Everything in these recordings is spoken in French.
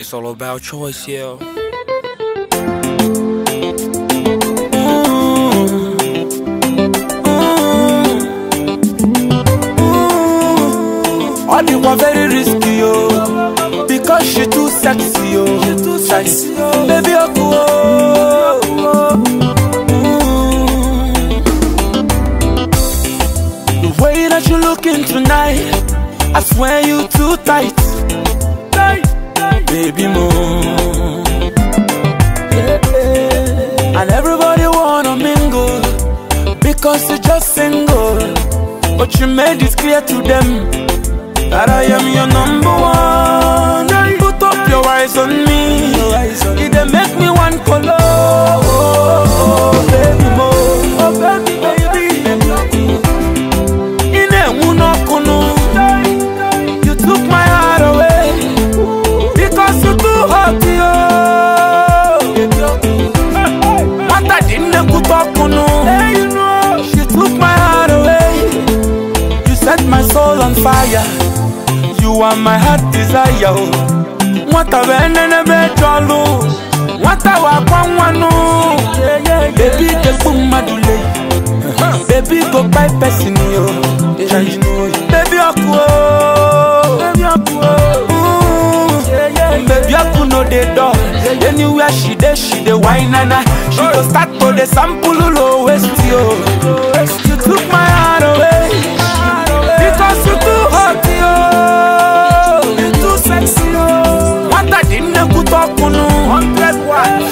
It's all about choice, yeah. All the one very risky, oh, because she too sexy, oh. She too sexy, oh. Baby, oh, the way that you looking tonight, I swear you too tight, baby, more. And everybody wanna mingle because you're just single, but you made it clear to them that I am your number one. Put up your eyes on me, it dey make me one color. Oh, baby, more. Oh, baby, baby. You took my heart away because you too hot, yo. Mata dinne kutokuno. She took my heart away. You set my soul on fire. You are my heart desire. Wata venene bejolu, wata wakwanu. Baby the boom madule, baby go by person yo. Baby aku, baby aku, baby aku no dey door. Anywhere she dey wine nana. She go start to the sample low waist yo. You took my heart away because you too hot yo.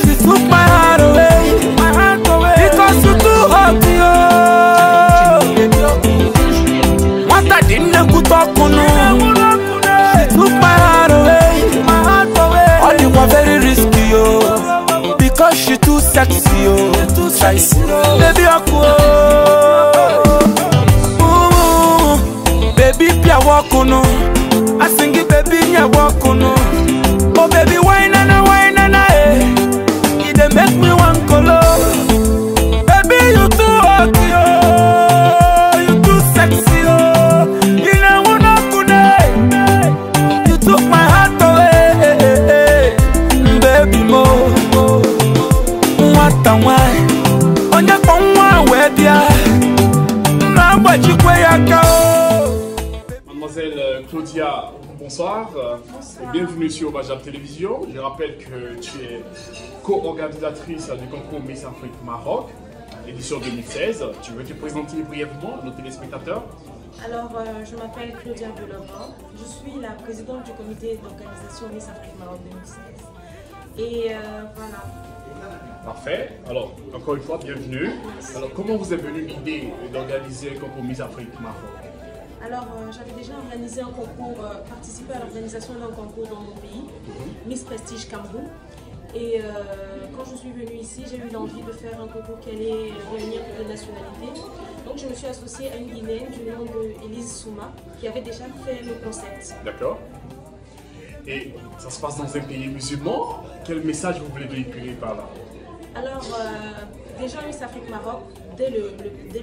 She took my heart away, because you too hot, yo. What I didn't put up on. She took my heart away, all you were very risky, yo, because she too sexy, yo. Baby, baby, pia wakono. I sing it, baby, pia wakono. Oh, baby, wine and eh. It dey make me one color. Baby, you too hot, yo. You too sexy, yo. You know what I'm gonna. You took my heart away, baby, mo. What the wine? On your phone, where dia? Now what you go? Mademoiselle Claudia, bonsoir. Bienvenue sur Bajab Télévision. Je rappelle que tu es co-organisatrice du concours Miss Afrique Maroc, édition 2016. Tu veux te présenter brièvement à nos téléspectateurs? Alors, je m'appelle Claudia Belobran. Je suis la présidente du comité d'organisation Miss Afrique Maroc 2016. Et voilà. Parfait. Alors, encore une fois, bienvenue. Merci. Alors, comment vous est venue l'idée d'organiser un concours Miss Afrique Maroc? Alors, j'avais déjà organisé un concours, participé à l'organisation d'un concours dans mon pays, Miss Prestige Cameroun. Et quand je suis venue ici, j'ai eu l'envie de faire un concours qui allait réunir toutes les nationalités. Donc, je me suis associée à une Guinéenne du nom d'Elise Souma, qui avait déjà fait le concept. D'accord. Et ça se passe dans un pays musulman. Quel message vous voulez véhiculer par là? Alors, déjà Miss Afrique Maroc, dès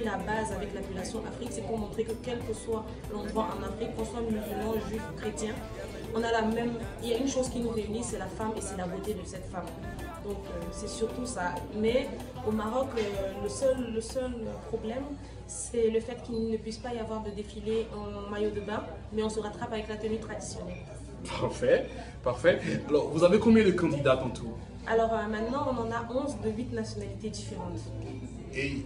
la base avec l'appellation Afrique, c'est pour montrer que quel que soit l'endroit en Afrique, qu'on soit musulman, juif, chrétien, on a la même. Il y a une chose qui nous réunit, c'est la femme et c'est la beauté de cette femme. Donc c'est surtout ça. Mais au Maroc, le seul problème, c'est le fait qu'il ne puisse pas y avoir de défilé en maillot de bain, mais on se rattrape avec la tenue traditionnelle. Parfait, parfait. Alors, vous avez combien de candidats en tout? Alors maintenant, on en a 11 de 8 nationalités différentes. Et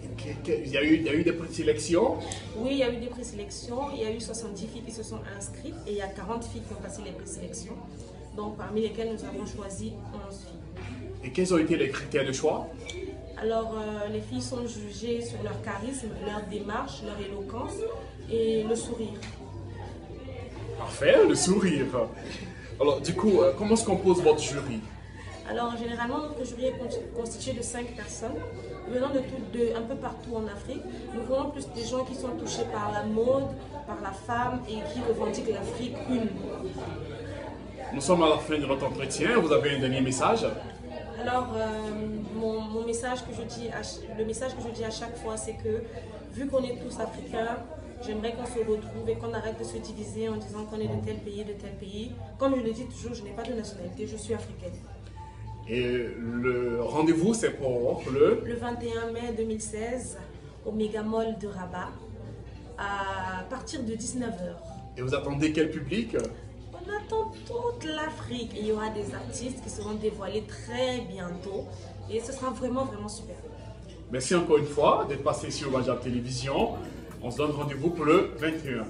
il y a eu des présélections? Oui, il y a eu des présélections. Il y a eu 70 filles qui se sont inscrites et il y a 40 filles qui ont passé les présélections. Donc parmi lesquelles nous avons choisi 11 filles. Et quels ont été les critères de choix? Alors les filles sont jugées sur leur charisme, leur démarche, leur éloquence et le sourire. Parfait, le sourire. Alors du coup, comment se compose votre jury? Alors généralement notre jury est constitué de 5 personnes venant un peu partout en Afrique. Nous voyons plus des gens qui sont touchés par la mode, par la femme et qui revendiquent l'Afrique une. Nous sommes à la fin de notre entretien. Vous avez un dernier message? Alors le message que je dis à chaque fois, c'est que vu qu'on est tous africains, J'aimerais qu'on se retrouve et qu'on arrête de se diviser en disant qu'on est de tel pays, de tel pays. Comme je le dis toujours, je n'ai pas de nationalité, je suis africaine. Et le rendez-vous, c'est pour le 21 mai 2016 au Megamall de Rabat à partir de 19 h. Et vous attendez quel public? On attend toute l'Afrique. Il y aura des artistes qui seront dévoilés très bientôt et ce sera vraiment super. Merci encore une fois d'être passé sur Bajab Télévision. On se donne rendez-vous pour le 21.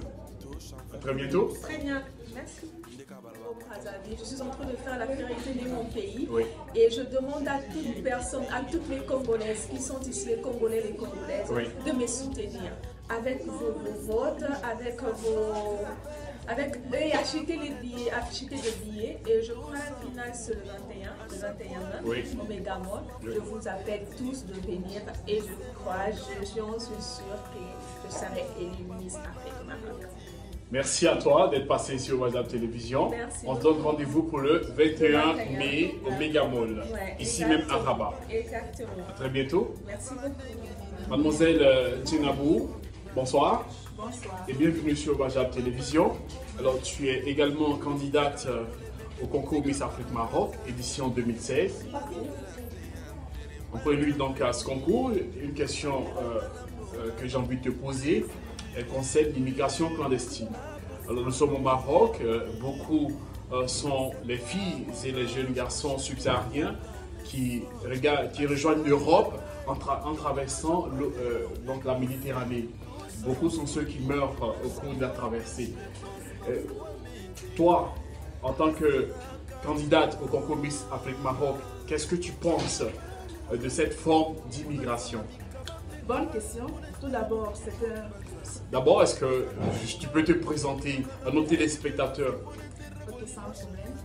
À très bientôt. Très bien, merci. Je suis en train de faire la fierté de mon pays, Oui. et je demande à toute personne, à toutes les Congolaises qui sont ici, les Congolais, les Congolaises, Oui. de me soutenir avec vos votes, et acheter les billets, et je crois que la finale c'est le 21 mai, Oui. au Megamall. Oui. Je vous appelle tous de venir, et je suis sûre que je serai élue Miss Afrique Maroc. Merci à toi d'être passé sur Bajab Télévision. Merci. On se donne rendez-vous pour le 21 mai au Megamall, Ouais, ici exactement. même à Rabat. Exactement. À très bientôt. Merci beaucoup. Mademoiselle Tinabou, bonsoir. Bonsoir. Et bienvenue sur Bajab Télévision. Alors, tu es également candidate au concours Miss Afrique Maroc, édition 2016. On prélude donc à ce concours. Une question que j'ai envie de te poser, elle concerne l'immigration clandestine. Alors, nous sommes au Maroc, beaucoup sont les filles et les jeunes garçons subsahariens qui rejoignent l'Europe en traversant donc la Méditerranée. Beaucoup sont ceux qui meurent au cours de la traversée. Toi, en tant que candidate au concours Miss Afrique Maroc, qu'est-ce que tu penses de cette forme d'immigration? Bonne question. Tout d'abord, D'abord, est-ce que tu peux te présenter à nos téléspectateurs? Ok, sans problème.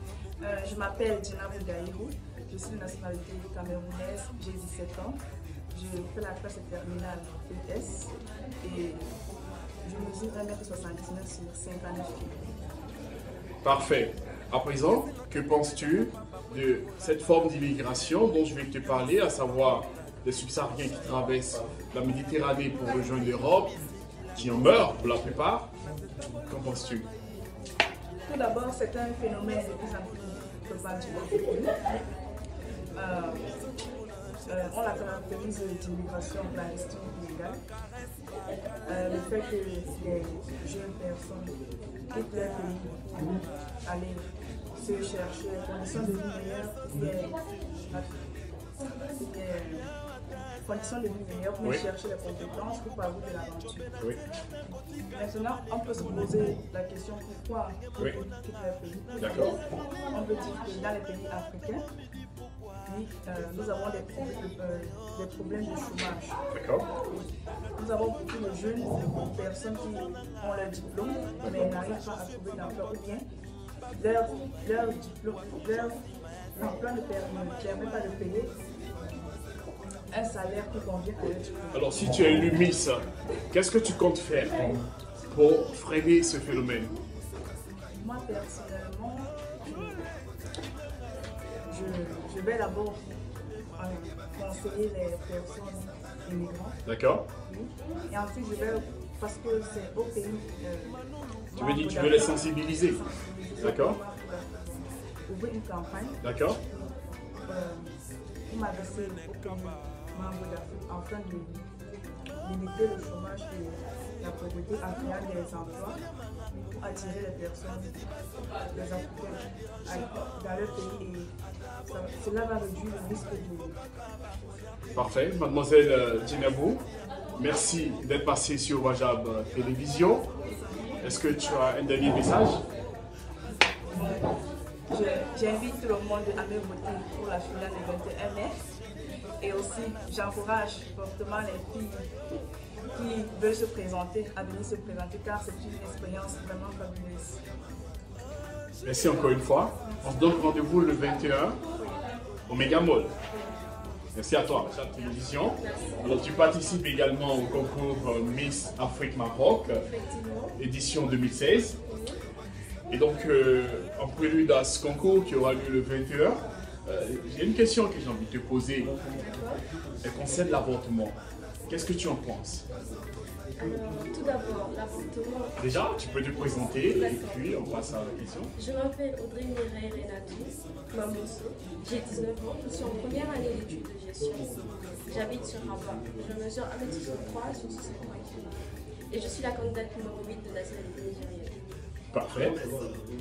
Je m'appelle Dina Bougaïrou. Je suis de nationalité camerounaise. J'ai 17 ans. Je fais la classe terminale ES et je mesure 1m79 sur 59 kg. Parfait. À présent, que penses-tu de cette forme d'immigration dont je vais te parler, à savoir les subsahariens qui traversent la Méditerranée pour rejoindre l'Europe, qui en meurent pour la plupart? Qu'en penses-tu? Tout d'abord, c'est un phénomène de plus en plus répandu. On la caractérise d'immigration clandestine illégale. Le fait que les jeunes personnes quittent leur pays pour aller se chercher des conditions de vie meilleures, conditions de vie meilleures pour Oui. chercher les compétences pour parvenir de l'aventure. Oui. Maintenant, on peut se poser la question pourquoi Oui. ils quittent leur pays. D'accord. On peut dire que dans les pays africains, nous avons des problèmes de chômage. D'accord. Nous avons beaucoup de jeunes personnes qui ont leur diplôme, mais n'arrivent pas à trouver d'emploi, ou bien leur diplôme, leur emploi ne permet pas de payer un salaire qui convient à leur diplôme. Alors, si tu es élu Miss, qu'est-ce que tu comptes faire pour freiner ce phénomène? Moi, personnellement, je vais d'abord conseiller les personnes immigrantes. D'accord. Et ensuite, je vais, parce que c'est au pays. Tu veux dire, tu veux les sensibiliser? D'accord. Ouvrir une campagne D'accord. pour m'adresser aux pays membres d'Afrique afin de limiter le chômage et la pauvreté en créant des emplois pour attirer les personnes, les Africains dans leur pays, et cela va réduire le risque de... Parfait. Mademoiselle Djinabou, merci d'être passée sur Bajab Télévision. Est-ce que tu as un dernier message? J'invite tout le monde à me voter pour la finale du 21 mai. Et aussi, j'encourage fortement les filles qui veulent se présenter à venir se présenter, car c'est une expérience vraiment fabuleuse. Merci encore une fois. On se donne rendez-vous le 21 au Megamall. Merci à toi, Bajab Télévision. Alors, tu participes également au concours Miss Afrique Maroc, édition 2016. Et donc, en prélude à ce concours qui aura lieu le 21, j'ai une question que j'ai envie de te poser. Elle concerne l'avortement. Qu'est-ce que tu en penses? Alors, tout d'abord, l'avortement. Déjà, tu peux te présenter et puis on passe à la question. Je m'appelle Audrey Mireille Renatou Mamoso. J'ai 19 ans. Je suis en première année d'études de gestion. J'habite sur Rabat. Je mesure 1m63 sur 63 kg. Et je suis la candidate numéro 8 de nationalité nigérienne. Parfait.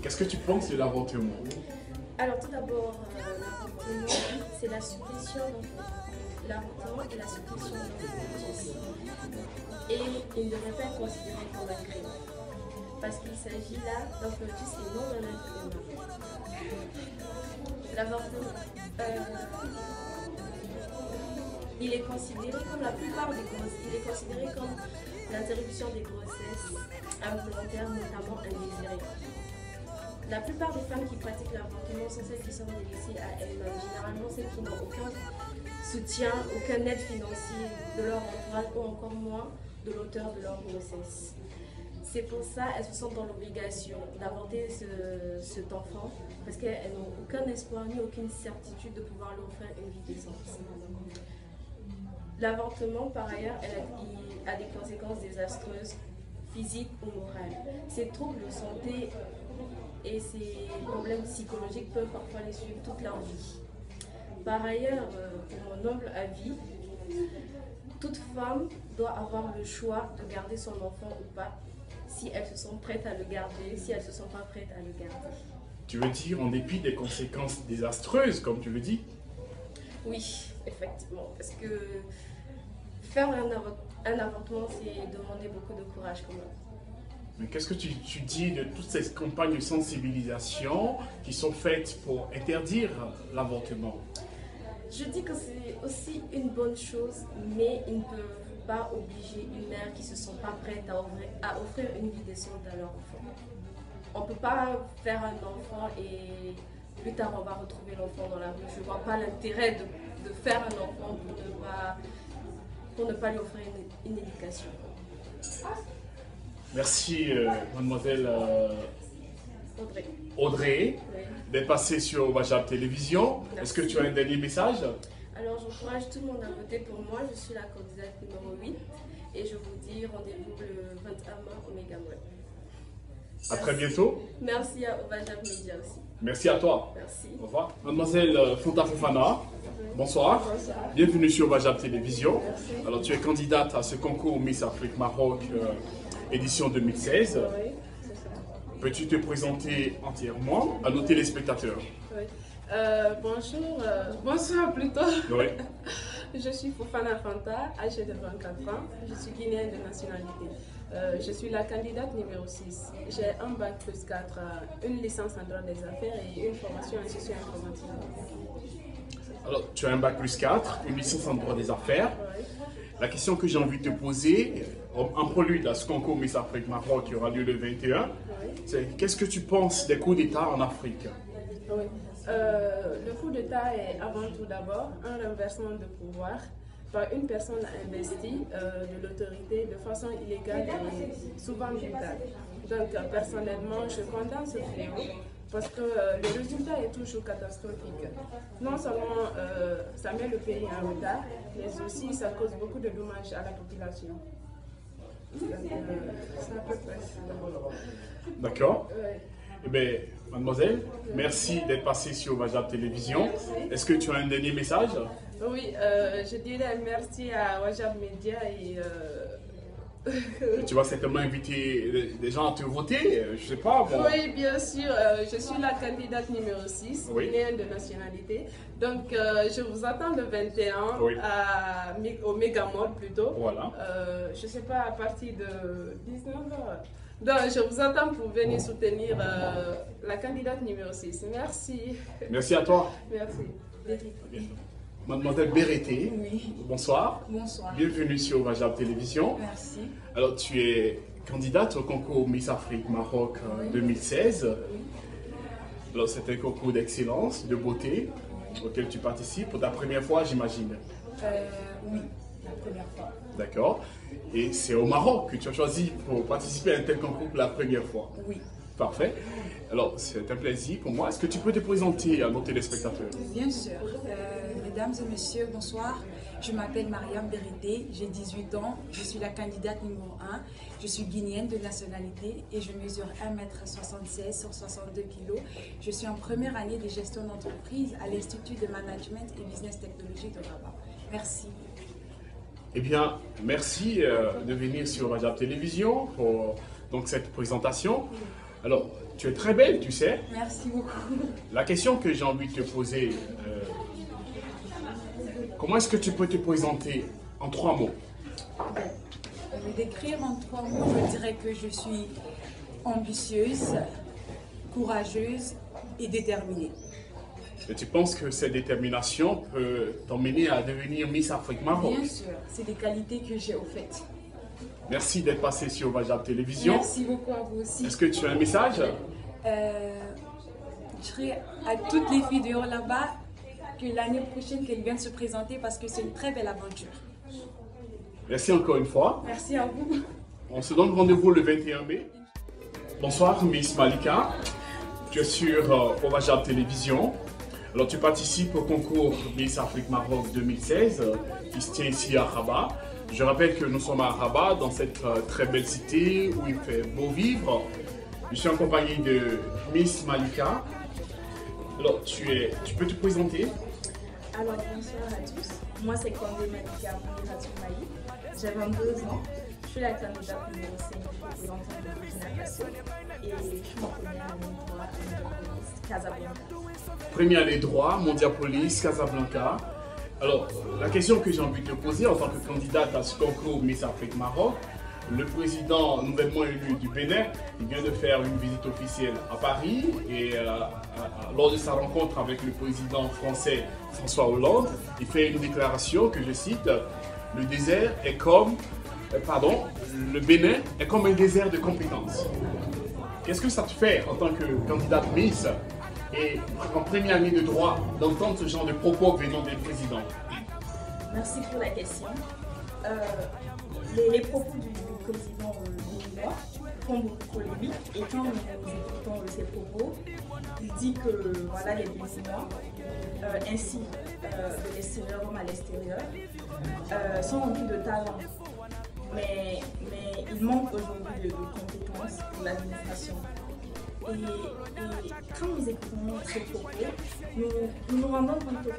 Qu'est-ce que tu penses de l'avortement? Alors, tout d'abord, l'avortement, c'est la suppression d'enfants. L'avortement est la suppression d'enfants. Et il ne devrait pas être considéré comme un crime. Parce qu'il s'agit là d'un fœtus et non d'un être humain. L'avortement, il est considéré comme la plupart des grossesses, il est considéré comme l'interruption des grossesses involontaires, notamment indésirées. La plupart des femmes qui pratiquent l'avortement sont celles qui sont délaissées à elles-mêmes, généralement celles qui n'ont aucun soutien, aucun aide financier de leur entourage ou encore moins de l'auteur de leur grossesse. C'est pour ça qu'elles se sentent dans l'obligation d'avorter cet enfant parce qu'elles n'ont aucun espoir ni aucune certitude de pouvoir lui offrir une vie décente. L'avortement, par ailleurs, a des conséquences désastreuses, physiques ou morales. Ces troubles de santé et ces problèmes psychologiques peuvent parfois les suivre toute leur vie. Par ailleurs, pour mon humble avis, toute femme doit avoir le choix de garder son enfant ou pas, si elles se sentent prêtes à le garder, si elles ne se sentent pas prêtes à le garder. Tu veux dire en dépit des conséquences désastreuses, comme tu le dis? Oui, effectivement, parce que faire un avortement, c'est demander beaucoup de courage quand même. Mais qu'est-ce que tu dis de toutes ces campagnes de sensibilisation qui sont faites pour interdire l'avortement? Je dis que c'est aussi une bonne chose, mais ils ne peuvent pas obliger une mère qui ne se sent pas prête à offrir une vie décente à leur enfant. On ne peut pas faire un enfant et plus tard on va retrouver l'enfant dans la rue. Je ne vois pas l'intérêt de faire un enfant pour ne pas lui offrir une éducation. Merci mademoiselle Audrey Oui. d'être passée sur Wajab Télévision. Est-ce que tu as un dernier message? Alors j'encourage tout le monde à voter pour moi. Je suis la candidate numéro 8 et je vous dis rendez-vous le 21 mai au Megamall. À très bientôt. Merci à Wajab Media aussi. Merci à toi. Merci. Au revoir. Mademoiselle Fonta Fofana, bonsoir. Bonsoir. Bienvenue sur Wajab Télévision. Merci. Alors tu es candidate à ce concours Miss Afrique Maroc édition 2016. Oui, c'est ça. Peux-tu te présenter entièrement à nos téléspectateurs? Oui. Bonsoir plutôt. Oui. Je suis Fofana Fanta, âgée de 24 ans. Je suis guinéenne de nationalité. Je suis la candidate numéro 6. J'ai un bac plus 4, une licence en droit des affaires et une formation en gestion informatique. Alors tu as un bac plus 4, une licence en droit des affaires. Oui. La question que j'ai envie de te poser, en prélude à ce concours Miss Afrique Maroc qui aura lieu le 21, Oui. c'est qu'est-ce que tu penses des coups d'État en Afrique? Oui. Le coup d'État est avant tout d'abord un renversement de pouvoir par une personne investie de l'autorité de façon illégale et souvent brutale. Donc personnellement, je condamne ce fléau parce que le résultat est toujours catastrophique. Non seulement ça met le pays en retard, mais aussi ça cause beaucoup de dommages à la population. Donc, c'est à peu près ça. D'accord. Ouais. Eh bien, mademoiselle, merci d'être passée sur Wajab Télévision. Est-ce que tu as un dernier message? Oui, je dirais merci à Wajab Media et Tu vas certainement inviter les gens à te voter, je sais pas. Bon. oui, bien sûr, je suis la candidate numéro 6, Oui. guinéenne de nationalité. Donc, je vous attends le 21 Oui. au Megamall plutôt. Voilà. Je ne sais pas, à partir de 19h. Donc, je vous attends pour venir soutenir la candidate numéro 6. Merci. Merci à toi. Merci. Mademoiselle Bérété, Oui, bonsoir. bonsoir. Bienvenue sur Wajab Télévision. Merci. Alors, tu es candidate au concours Miss Afrique Maroc 2016. Alors, c'est un concours d'excellence, de beauté, auquel tu participes pour ta première fois, j'imagine. Oui, la première fois. D'accord. Et c'est au Maroc que tu as choisi pour participer à un tel concours pour la première fois. Oui, Parfait. Alors, c'est un plaisir pour moi. Est-ce que tu peux te présenter à nos téléspectateurs? bien sûr. Mesdames et messieurs, bonsoir. Je m'appelle Mariam Berete, j'ai 18 ans, je suis la candidate numéro 1. Je suis guinéenne de nationalité et je mesure 1m76 sur 62 kg. Je suis en première année de gestion d'entreprise à l'Institut de Management et Business Technology de Rabat. Merci. Eh bien, merci de venir sur Majab Télévision pour donc, cette présentation. Alors, tu es très belle, tu sais. Merci beaucoup. La question que j'ai envie de te poser, comment est-ce que tu peux te présenter en 3 mots? Me décrire en 3 mots, je dirais que je suis ambitieuse, courageuse et déterminée. Et tu penses que cette détermination peut t'emmener à devenir Miss Afrique Maroc? Bien sûr, c'est des qualités que j'ai au fait. Merci d'être passé sur Majab Télévision. Merci beaucoup à vous aussi. Est-ce que tu as un message? Je serai à toutes les filles dehors là-bas que l'année prochaine qu'elles viennent se présenter parce que c'est une très belle aventure. Merci encore une fois. Merci à vous. On se donne rendez-vous le 21 mai. Bonsoir Miss Malika. Tu es sur Majab Télévision. Alors tu participes au concours Miss Afrique Maroc 2016 qui se tient ici à Rabat. Je rappelle que nous sommes à Rabat, dans cette très belle cité où il fait beau vivre. Je suis en compagnie de Miss Malika. Alors tu peux te présenter? Alors bonsoir à tous. Moi c'est Kandé Malika Mouniratoumali. J'ai 22 ans. Je suis la candidate numéro 5 représentante de Burkina Faso et je suis en première année de droit à Casablanca. Première année droit, Mondiapolis, Casablanca. Alors, la question que j'ai envie de te poser en tant que candidate à ce concours Miss Afrique Maroc, le président nouvellement élu du Bénin, il vient de faire une visite officielle à Paris et lors de sa rencontre avec le président français François Hollande, il fait une déclaration que je cite, le Bénin est comme un désert de compétences. Qu'est-ce que ça te fait en tant que candidate Miss et en première année de droit d'entendre ce genre de propos venant des présidents? Merci pour la question. Les propos du président béninois font beaucoup de polémique et quand nous écoutons ses propos, il dit que voilà, les Béninois, ainsi de l'extérieur comme à l'extérieur, sont remplis de talent. Mais il manque aujourd'hui de compétences pour l'administration. Et quand nous écoutons ces propos, nous nous rendons compte que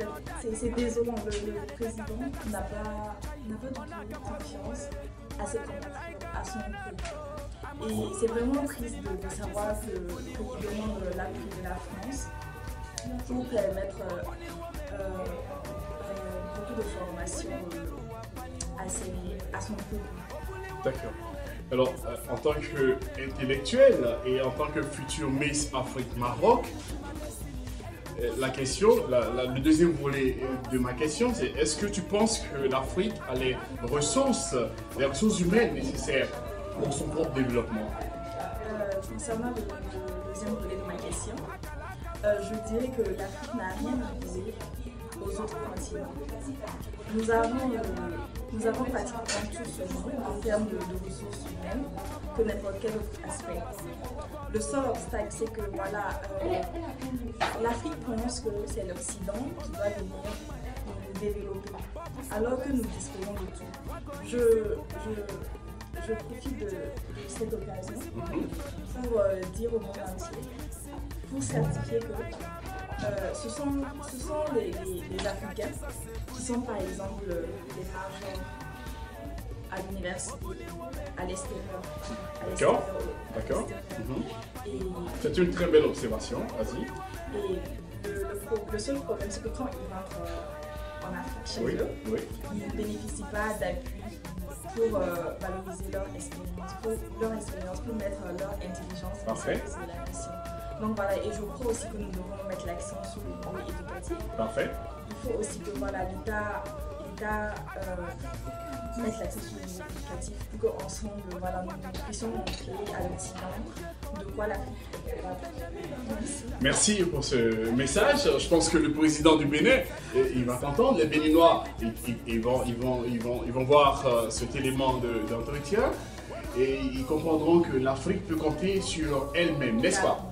c'est désolant. Le président n'a pas du tout confiance à ses compatriotes, à son peuple. Et c'est vraiment triste de savoir qu'il demande l'appui de la France pour permettre beaucoup de formation à son peuple. D'accord. Alors, en tant qu'intellectuel et en tant que futur Miss Afrique Maroc, la question, le deuxième volet de ma question, c'est est-ce que tu penses que l'Afrique a les ressources humaines nécessaires pour son propre développement? Concernant le deuxième volet de ma question, je dirais que l'Afrique n'a rien à viser aux autres continents. Nous avons pratiquement tout ce monde en termes de ressources humaines que n'importe quel autre aspect. Le seul obstacle, c'est que voilà, l'Afrique pense que c'est l'Occident qui doit venir nous développer, alors que nous disposons de tout. Je profite de cette occasion pour dire au monde entier, pour certifier que ce sont les Africains qui sont par exemple les marges à l'université, à l'extérieur. D'accord. C'est une très belle observation, vas-y. Et le seul problème, c'est que quand ils rentrent en Afrique chez eux, ils ne bénéficient pas d'appui pour valoriser leur expérience, pour mettre leur intelligence dans la mission. Donc voilà, et je crois aussi que nous devons mettre l'accent sur le niveau éducatif. Parfait. Il faut aussi que voilà, l'État mette l'accent sur le niveau éducatif pour qu'ensemble, voilà, nous puissions montrer à l'Occident de quoi l'Afrique est capable. Merci pour ce message. Je pense que le président du Bénin, il va t'entendre. Les Béninois, ils vont voir cet élément d'entretien et ils comprendront que l'Afrique peut compter sur elle-même, n'est-ce pas?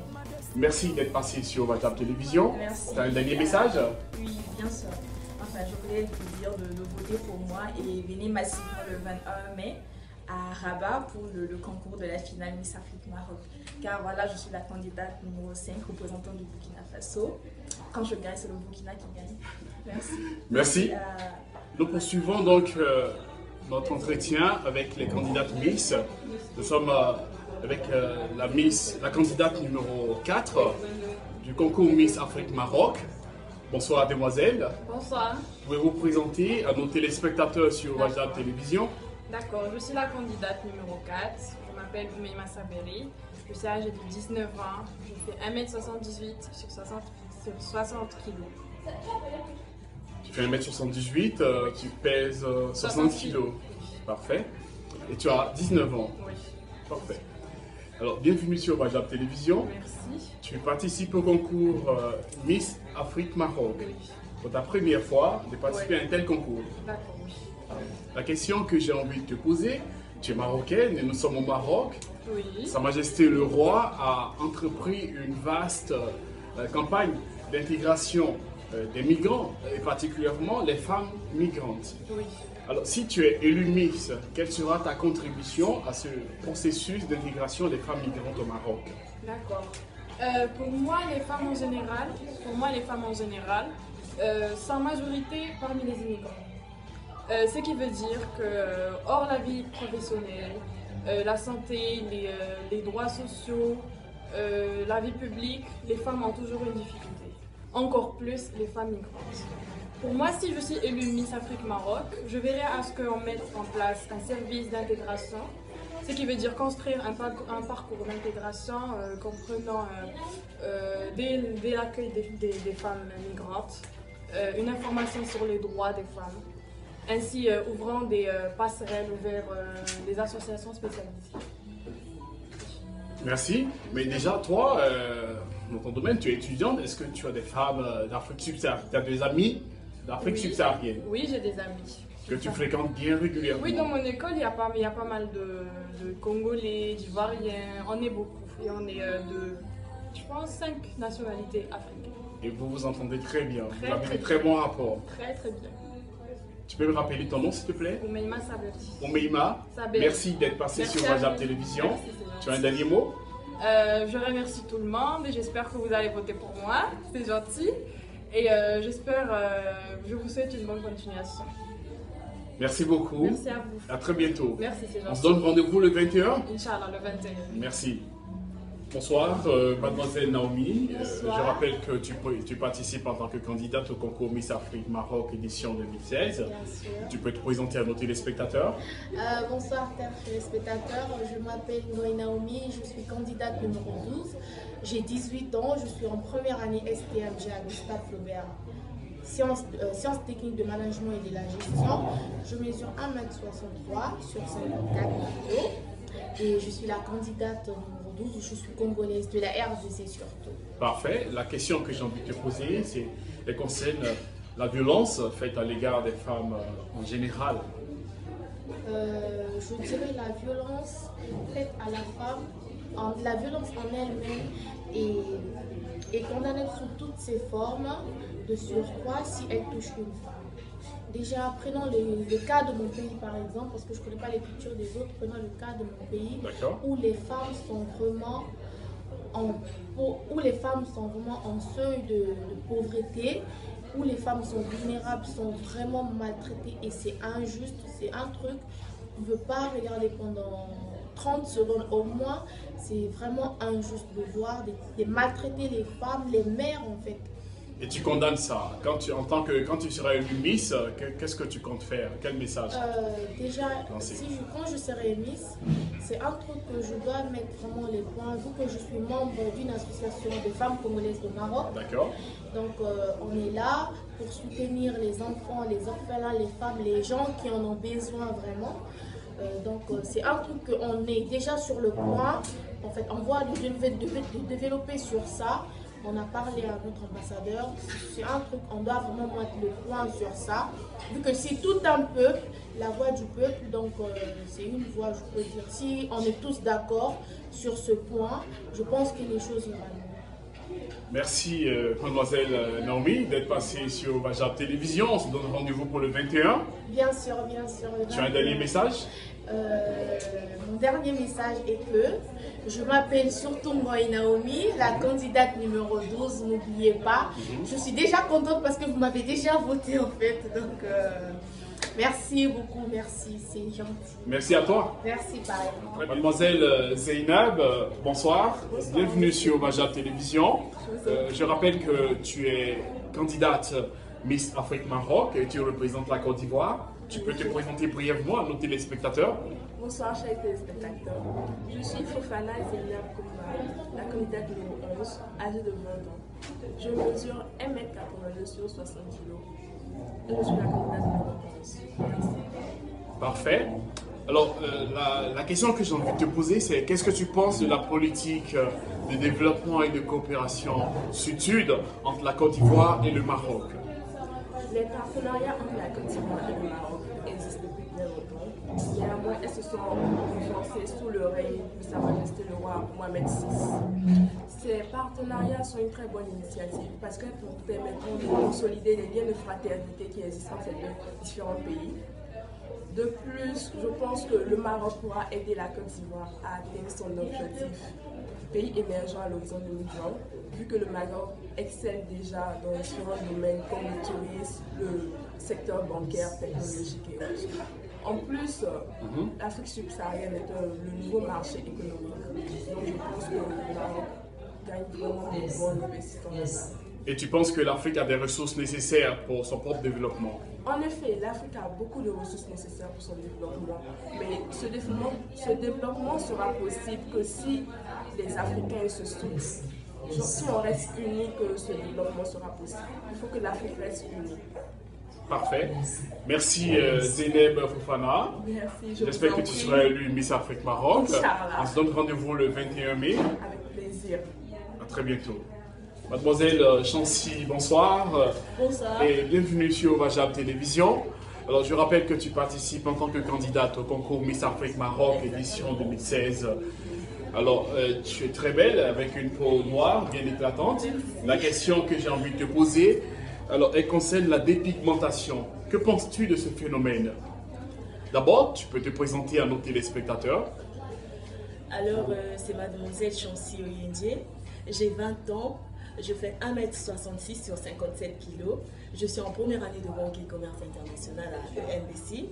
Merci d'être passé sur Majab Télévision. Merci. Tu as un dernier message? Oui, bien sûr. Enfin, j'aurais le dire de voter pour moi et venir massivement le 21 mai à Rabat pour le concours de la finale Miss Afrique Maroc. Car voilà, je suis la candidate numéro 5 représentant du Burkina Faso. Quand je gagne, c'est le Burkina qui gagne. Merci. Merci. Nous poursuivons donc notre entretien avec les candidates Miss. Nous sommes avec la candidate numéro 4 du concours Miss Afrique Maroc. Bonsoir demoiselle. Bonsoir. Pouvez-vous présenter à nos téléspectateurs sur Wajab Télévision? D'accord, je suis la candidate numéro 4. Je m'appelle Oumeima Saberi. Je suis âgée de 19 ans. Je fais 1m78 sur 60 kg. Tu fais 1m78, tu pèses 60 kg. Parfait. Et tu as 19 ans. Oui. Parfait. Alors, bienvenue sur Wajab Télévision. Merci. Tu participes au concours Miss Afrique Maroc. Oui. Pour ta première fois de participer à un tel concours. D'accord, oui. La question que j'ai envie de te poser, tu es marocaine et nous sommes au Maroc. Oui. Sa Majesté le Roi a entrepris une vaste campagne d'intégration des migrants, et particulièrement les femmes migrantes. Oui. Alors, si tu es élue Miss, quelle sera ta contribution à ce processus d'intégration des femmes migrantes au Maroc? D'accord. Pour moi, les femmes en général, sont majorité parmi les immigrants. Ce qui veut dire que, hors la vie professionnelle, la santé, les droits sociaux, la vie publique, les femmes ont toujours une difficulté. Encore plus les femmes migrantes. Pour moi, si je suis élue Miss Afrique Maroc, je verrai à ce qu'on mette en place un service d'intégration, ce qui veut dire construire un parcours d'intégration comprenant dès l'accueil des femmes migrantes, une information sur les droits des femmes, ainsi ouvrant des passerelles vers les associations spécialisées. Merci. Mais déjà, toi, dans ton domaine, tu es étudiante. Est-ce que tu as des femmes d'Afrique subsaharienne? Tu as des amis d'Afrique subsaharienne? Oui, j'ai des amis. Que tu fréquentes bien régulièrement? Oui, dans mon école, il y a pas mal de Congolais, d'Ivoiriens. On est beaucoup. Et on est je pense, 5 nationalités africaines. Et vous vous entendez très bien. Vous avez Très de très bons rapports. Très, très bien. Tu peux me rappeler ton nom, s'il te plaît? Oumeima Saberi. Oumeima, Saberi. merci d'être passé Merci sur à Wajab vous. Télévision. Merci, c'est gentil. Tu as un dernier mot? Je remercie tout le monde et j'espère que vous allez voter pour moi. C'est gentil. Et je vous souhaite une bonne continuation. Merci beaucoup. Merci à vous. À très bientôt. Merci, c'est gentil. On se donne rendez-vous le 21? Inch'Allah, le 21. Merci. Bonsoir, mademoiselle Naomi. Bonsoir. Je rappelle que tu participes en tant que candidate au concours Miss Afrique Maroc édition 2016. Bien sûr. Tu peux te présenter à nos téléspectateurs. Bonsoir, chers téléspectateurs. Je m'appelle Noé Naomi, je suis candidate numéro 12. J'ai 18 ans, je suis en première année STMG à Gustave Flaubert. Sciences techniques de management et de la gestion. Je mesure 1m63 sur 54 kg et je suis la candidate numéro 12. Je suis congolaise de la RDC surtout. Parfait. La question que j'ai envie de te poser, elle concerne la violence faite à l'égard des femmes en général. Je dirais la violence faite à la femme, la violence en elle-même est condamnée sous toutes ses formes, de surcroît si elle touche une femme. Déjà, prenons le cas de mon pays par exemple, parce que je ne connais pas les cultures des autres, prenons le cas de mon pays où les femmes sont vraiment en seuil de pauvreté, où les femmes sont vulnérables, sont vraiment maltraitées et c'est injuste, c'est un truc qu'on ne veut pas regarder pendant 30 secondes au moins. C'est vraiment injuste de voir de maltraiter les femmes, les mères en fait. Et tu condamnes ça. Quand tu seras élue Miss, qu'est-ce que tu comptes faire? Quel message? Déjà, quand je serai Miss, c'est un truc que je dois mettre vraiment les points, vu que je suis membre d'une association de femmes congolaises au Maroc. D'accord. Donc on est là pour soutenir les enfants, les orphelins, les femmes, les gens qui en ont besoin vraiment. Donc c'est un truc qu'on est déjà sur le point. En fait, on voit de développer sur ça. On a parlé à notre ambassadeur. C'est un truc, on doit vraiment mettre le point sur ça. Vu que c'est tout un peuple, la voix du peuple, donc c'est une voix, je peux dire. Si on est tous d'accord sur ce point, je pense que les choses iront mieux. Merci, mademoiselle Naomi, d'être passée sur Bajab Télévision. On se donne rendez-vous pour le 21. Bien sûr, bien sûr. Tu as un dernier message? Mon dernier message est que je m'appelle surtout moi Naomi, la candidate numéro 12, n'oubliez pas. Je suis déjà contente parce que vous m'avez déjà voté en fait. Donc, merci beaucoup, merci, c'est gentil. Merci à toi. Merci, pareil. Mademoiselle Zeynab, bonsoir. Bienvenue sur Bajab Télévision. Je rappelle que tu es candidate Miss Afrique Maroc et tu représentes la Côte d'Ivoire. Tu peux te présenter brièvement à nos téléspectateurs? Bonsoir chers téléspectateurs. Je suis Fofana Zeynab Koumba, la candidate numéro 11, âgée de 20 ans. Je mesure 1m82 sur 60 kg. Je suis la candidate numéro 11. Merci. Parfait. Alors, la question que j'ai envie de te poser, c'est qu'est-ce que tu penses de la politique de développement et de coopération sud-sud entre la Côte d'Ivoire et le Maroc? Les partenariats entre la Côte d'Ivoire et le Maroc existent depuis bien longtemps. Néanmoins, elles se sont renforcées sous le règne de Sa Majesté le roi Mohamed VI. Ces partenariats sont une très bonne initiative parce qu'elles permettront de consolider les liens de fraternité qui existent entre ces deux différents pays. De plus, je pense que le Maroc pourra aider la Côte d'Ivoire à atteindre son objectif, pays émergent à l'horizon 2020, vu que le Maroc excelle déjà dans différents domaines comme le tourisme, le secteur bancaire, technologique et autres. En plus, l'Afrique subsaharienne est le nouveau marché économique. Donc je pense que le Maroc gagne vraiment des bons investisseurs. Et tu penses que l'Afrique a des ressources nécessaires pour son propre développement? En effet, l'Afrique a beaucoup de ressources nécessaires pour son développement. Mais ce développement sera possible que si les Africains se soudent. Si on reste unis, que ce développement sera possible. Il faut que l'Afrique reste unie. Parfait. Merci Zeynab Fofana. Merci. J'espère que tu seras élue Miss Afrique Maroc. Inch'Allah. On se donne rendez-vous le 21 mai. Avec plaisir. À très bientôt. Mademoiselle Chancy, bonsoir. Bonsoir. Et bienvenue sur Bajab Télévision. Alors, je rappelle que tu participes en tant que candidate au concours Miss Afrique Maroc édition 2016. Alors, tu es très belle avec une peau noire bien éclatante. La question que j'ai envie de te poser, alors, elle concerne la dépigmentation. Que penses-tu de ce phénomène? D'abord, tu peux te présenter à nos téléspectateurs. Alors, c'est mademoiselle Chancy Oyendie. J'ai 20 ans. Je fais 1m66 sur 57 kg. Je suis en première année de banque et commerce international à l'ENBC.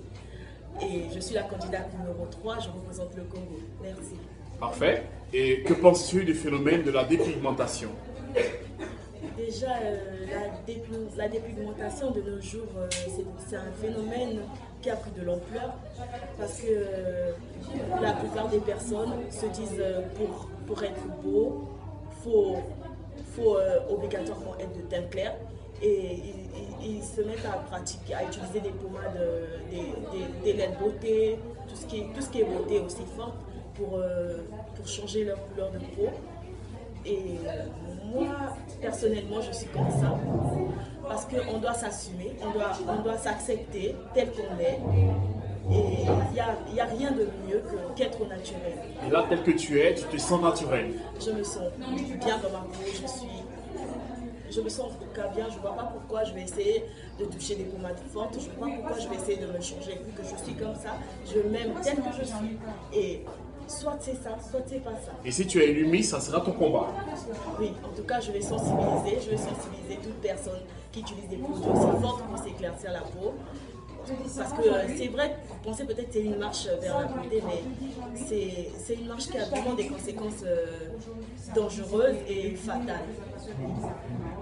Et je suis la candidate numéro 3. Je représente le Congo. Merci. Parfait. Et que penses-tu du phénomène de la dépigmentation? Déjà, la dépigmentation de nos jours, c'est un phénomène qui a pris de l'ampleur parce que la plupart des personnes se disent pour être beau, faut obligatoirement être de teint clair et ils se mettent à pratiquer, à utiliser des pommades, des laits de beauté, tout ce qui est beauté aussi forte pour changer leur couleur de peau. Et moi, personnellement, je suis comme ça parce qu'on doit s'assumer, on doit s'accepter tel qu'on est. Et il n'y a rien de mieux qu'être naturel. Et là, tel que tu es, tu te sens naturel. Je me sens bien dans ma peau, je me sens en tout cas bien. Je ne vois pas pourquoi je vais essayer de toucher des pommades fortes. Je ne vois pas pourquoi je vais essayer de me changer. Vu que je suis comme ça, je m'aime tel que je suis. Et soit c'est ça, soit c'est pas ça. Et si tu es élu Miss, ça sera ton combat. Oui, en tout cas, je vais sensibiliser toute personne qui utilise des produits aussi forts pour s'éclaircir la peau. Parce que c'est vrai, vous pensez peut-être que c'est une marche vers la beauté, mais c'est une marche qui a vraiment des conséquences dangereuses et fatales.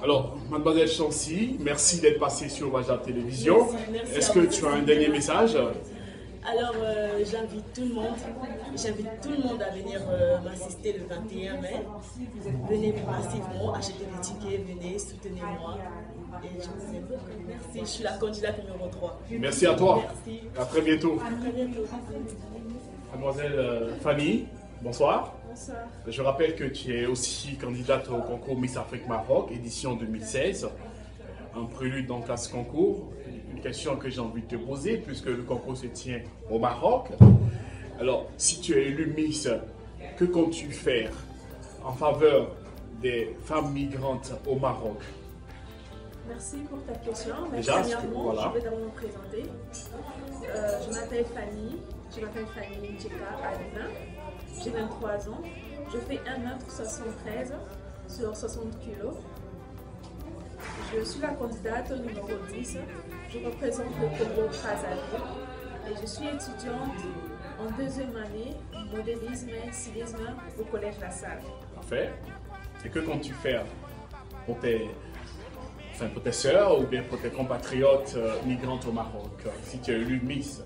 Alors, mademoiselle Chancy, merci d'être passée sur Bajab Télévision. Merci Est-ce que tu as un dernier message? Alors, j'invite tout le monde à venir m'assister le 21 mai. Venez massivement, achetez des tickets, venez, soutenez-moi. Et je vous aime beaucoup. Merci, je suis la candidate numéro 3. Merci à toi. Merci. À très bientôt. À très bientôt. Mademoiselle Fanny, bonsoir. Bonsoir. Je rappelle que tu es aussi candidate au concours Miss Afrique Maroc, édition 2016. En prélude donc à ce concours, une question que j'ai envie de te poser, puisque le concours se tient au Maroc. Alors, si tu es élu Miss, que comptes-tu faire en faveur des femmes migrantes au Maroc? Merci pour ta question. Mais Déjà, premièrement, voilà. je vais d'abord me présenter. Je m'appelle Fanny. Je m'appelle Fanny Ndjeka Alina. J'ai 23 ans. Je fais 1m73 sur 60 kg. Je suis la candidate numéro 10. Je représente le Congo Brazzaville. Et je suis étudiante en deuxième année modélisme et stylisme au collège La Salle. Parfait. Et que comptes-tu faire pour tes sœurs ou bien pour tes compatriotes migrantes au Maroc, si tu es élue Miss?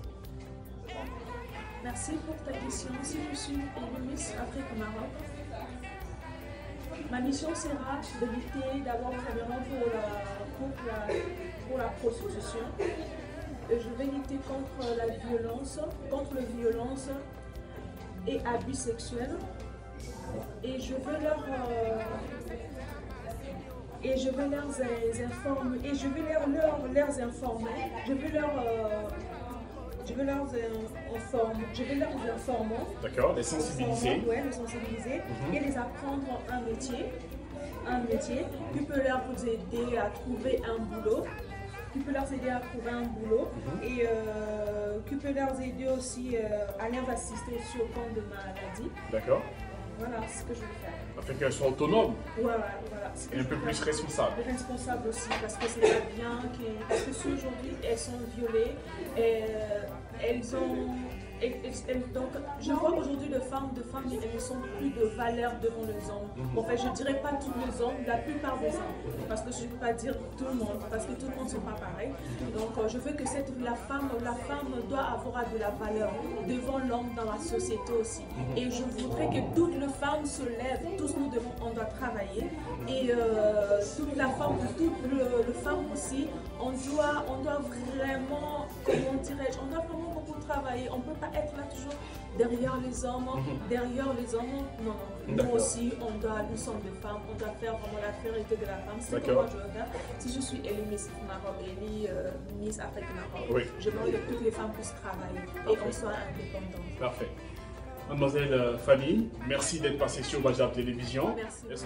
Merci pour ta question. Si je suis élue Miss Afrique au Maroc, ma mission sera de lutter d'abord premièrement pour la prostitution. Et je vais lutter contre le violence et abus sexuels. Et je veux leur informer. D'accord, les sensibiliser. Oui, les sensibiliser et les apprendre un métier qui peut leur aider à trouver un boulot. Et qui peut leur aider aussi à les assister sur le compte de maladie. D'accord. Voilà ce que je veux faire. Afin qu'elles soient autonomes. Voilà. Et un peu plus responsables. Responsables aussi, parce que c'est pas bien parce que si aujourd'hui elles sont violées, donc je vois aujourd'hui de femmes, elles ne sont plus de valeur devant les hommes. En fait, je dirais pas tous les hommes, la plupart des hommes, parce que je ne peux pas dire tout le monde, parce que tout le monde ne sont pas pareils. Donc je veux que la femme doit avoir de la valeur devant l'homme dans la société aussi. Et je voudrais que toutes les femmes se lèvent, tous nous on doit travailler. Et toute la femme aussi, on doit vraiment, comment dirais-je, on doit vraiment beaucoup travailler. On ne peut pas être là toujours derrière les hommes. Non. Nous aussi, nous sommes des femmes, on doit faire vraiment la fierté de la femme. C'est ce que moi je veux faire. Si je suis élue Miss Maroc, Miss Afrique Maroc, je veux que toutes les femmes puissent travailler et qu'on soit indépendantes. Parfait. Mademoiselle Fanny, merci d'être passée sur Bajab Télévision. Merci.